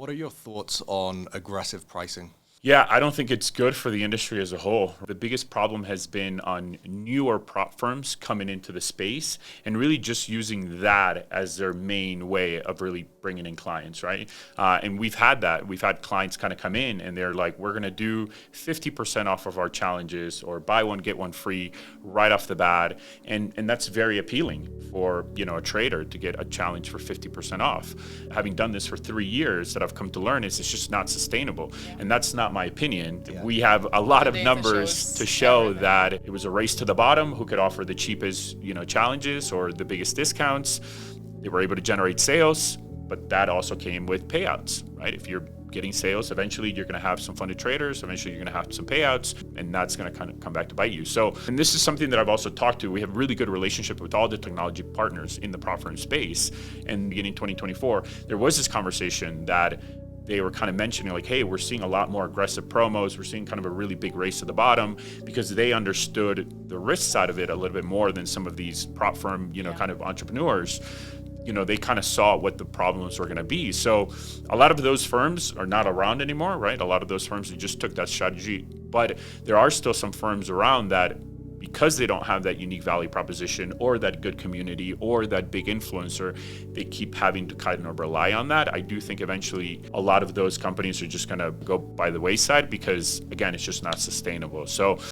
What are your thoughts on aggressive pricing? Yeah, I don't think it's good for the industry as a whole. The biggest problem has been on newer prop firms coming into the space and really just using that as their main way of really bringing in clients, right? And we've had that. We've had clients kind of come in and they're like, we're going to do 50% off of our challenges or buy one, get one free right off the bat. And that's very appealing for, a trader to get a challenge for 50% off. Having done this for 3 years, that I've come to learn is it's just not sustainable. And that's not my opinion. Yeah. We have a lot of numbers to show that it was a race to the bottom, who could offer the cheapest, challenges or the biggest discounts. They were able to generate sales, but that also came with payouts, right? If you're getting sales, eventually you're going to have some funded traders, eventually you're going to have some payouts, and that's going to kind of come back to bite you. So, and this is something that I've also talked to. We have a really good relationship with all the technology partners in the prop firm space. And beginning 2024, there was this conversation that they were kind of mentioning like, hey, we're seeing a lot more aggressive promos. We're seeing kind of a really big race to the bottom because they understood the risk side of it a little bit more than some of these prop firm, kind of entrepreneurs. They kind of saw what the problems were going to be. So a lot of those firms are not around anymore, right? A lot of those firms, they just took that strategy. But there are still some firms around that, because they don't have that unique value proposition or that good community or that big influencer, they keep having to kind of rely on that. I do think eventually a lot of those companies are just going to go by the wayside because, again, it's just not sustainable. So